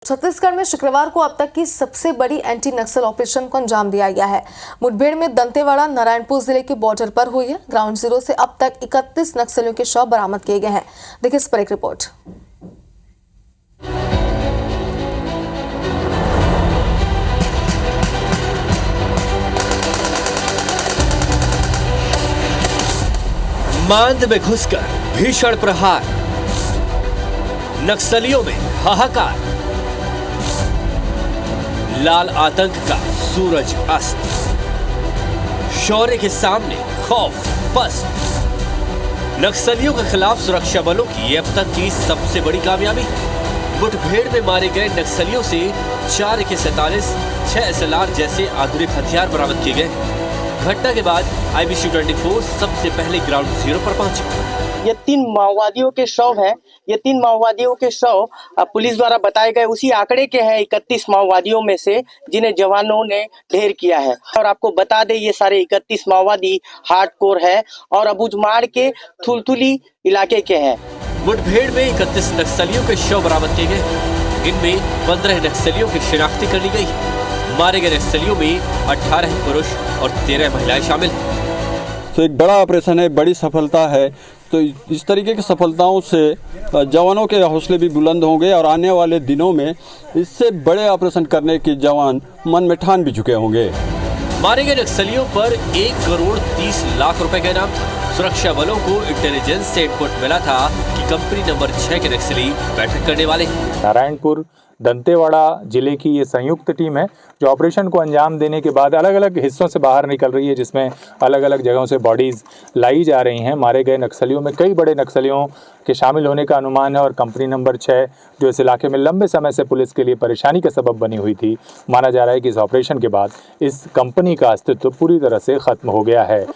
छत्तीसगढ़ में शुक्रवार को अब तक की सबसे बड़ी एंटी नक्सल ऑपरेशन को अंजाम दिया गया है। मुठभेड़ में दंतेवाड़ा नारायणपुर जिले के बॉर्डर पर हुई है। ग्राउंड जीरो से अब तक 31 नक्सलियों के शव बरामद किए गए हैं। देखिए इस पर एक रिपोर्ट। मांद में घुसकर भीषण प्रहार, नक्सलियों में हाहाकार, लाल आतंक का सूरज अस्त, शौर्य के सामने खौफ पस्त। नक्सलियों के खिलाफ सुरक्षा बलों की अब तक की सबसे बड़ी कामयाबी। मुठभेड़ में मारे गए नक्सलियों से 4 AK-47, 6 SLR जैसे आधुनिक हथियार बरामद किए गए। घटना के बाद IBC 24 सबसे पहले ग्राउंड जीरो पर पहुंचे। ये 3 माओवादियों के शव हैं। ये 3 माओवादियों के शव पुलिस द्वारा बताए गए उसी आंकड़े के हैं 31 माओवादियों में से जिन्हें जवानों ने ढेर किया है। और आपको बता दें ये सारे 31 माओवादी हार्डकोर है और अबूझमाड़ के थुलथुली इलाके के हैं। मुठभेड़ में 31 नक्सलियों के शव बरामद किए गए। इनमें 15 नक्सलियों की शिनाख्ती कर ली गई। मारे गए नक्सलियों में 18 पुरुष और 13 महिलाएं शामिल हैं। तो एक बड़ा ऑपरेशन है, बड़ी सफलता है। तो इस तरीके की सफलताओं से जवानों के हौसले भी बुलंद होंगे और आने वाले दिनों में इससे बड़े ऑपरेशन करने के जवान मन में ठान भी चुके होंगे। मारे गए नक्सलियों पर 1 करोड़ 30 लाख रुपए का इनाम था। सुरक्षा बलों को इंटेलिजेंस से इनपुट मिला था कि कंपनी नंबर 6 के नक्सली बैठक करने वाले हैं। नारायणपुर दंतेवाड़ा जिले की ये संयुक्त टीम है जो ऑपरेशन को अंजाम देने के बाद अलग अलग हिस्सों से बाहर निकल रही है, जिसमें अलग अलग जगहों से बॉडीज लाई जा रही हैं। मारे गए नक्सलियों में कई बड़े नक्सलियों के शामिल होने का अनुमान है और कंपनी नंबर 6 जो इस इलाके में लंबे समय से पुलिस के लिए परेशानी का सबब बनी हुई थी, माना जा रहा है कि इस ऑपरेशन के बाद इस कंपनी का अस्तित्व पूरी तरह से खत्म हो गया है।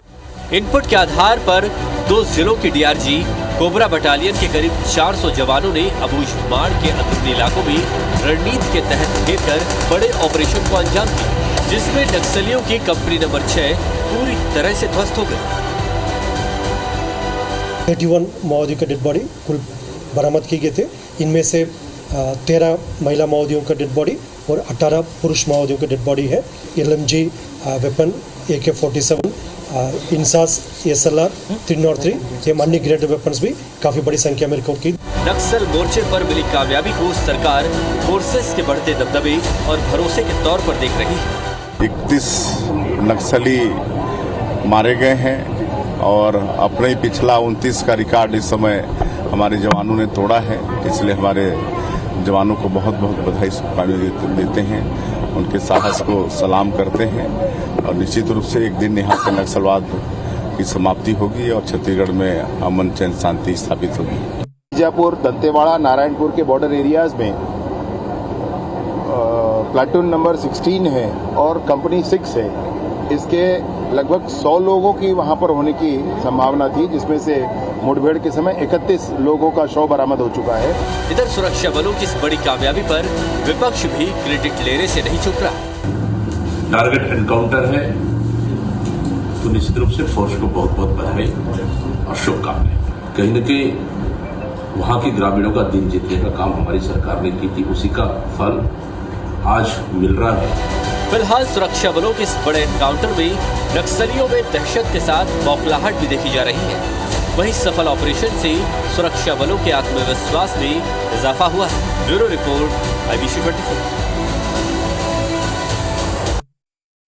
इनपुट के आधार पर 2 जिलों की DRG कोबरा बटालियन के करीब 400 जवानों ने अबूझमाड़ के अंदरूनी इलाकों में रणनीति के तहत घेर कर बड़े ऑपरेशन को अंजाम दिया, जिसमें नक्सलियों की कंपनी नंबर 6 पूरी तरह से ध्वस्त हो गई। 81 माओवादियों के डेड बॉडी कुल बरामद किए गए थे। इनमें से 13 महिला माओवादियों का डेड बॉडी और 18 पुरुष माओवादियों का डेड बॉडी है। LMG weapon, AK-47, INSAS, SLR 303 ये अन्य ग्रेड वेपन्स भी काफी बड़ी संख्या में रिकवर की। नक्सल मोर्चे पर मिली कामयाबी को सरकार फोर्सेस के बढ़ते दबदबे और भरोसे के तौर पर देख रही है। 31 नक्सली मारे गए हैं और अपने पिछला 29 का रिकॉर्ड इस समय हमारे जवानों ने तोड़ा है, इसलिए हमारे जवानों को बहुत बहुत बधाई देते हैं, उनके साहस को सलाम करते हैं और निश्चित रूप से एक दिन यहाँ से नक्सलवाद की समाप्ति होगी और छत्तीसगढ़ में अमन चैन शांति स्थापित होगी। बीजापुर, दंतेवाड़ा, नारायणपुर के बॉर्डर एरियाज में प्लाटून नंबर 16 है और कंपनी 6 है। इसके लगभग 100 लोगों की वहां पर होने की संभावना थी, जिसमें से मुठभेड़ के समय 31 लोगों का शव बरामद हो चुका है। इधर सुरक्षा बलों की इस बड़ी कामयाबी पर विपक्ष भी क्रेडिट लेने से नहीं चूक रहा। टारगेट एनकाउंटर है तो निश्चित रूप से फोर्स को बहुत बहुत बधाई और शुभकामनाएं। कहीं न कहीं वहां के ग्रामीणों का दिन जीतने का काम हमारी सरकार ने की थी, उसी का फल आज मिल रहा है। फिलहाल सुरक्षा बलों के इस बड़े एनकाउंटर में नक्सलियों में दहशत के साथ बौखलाहट भी देखी जा रही है। वहीं सफल ऑपरेशन से सुरक्षा बलों के आत्मविश्वास में इजाफा हुआ है। Bureau report IBC 24।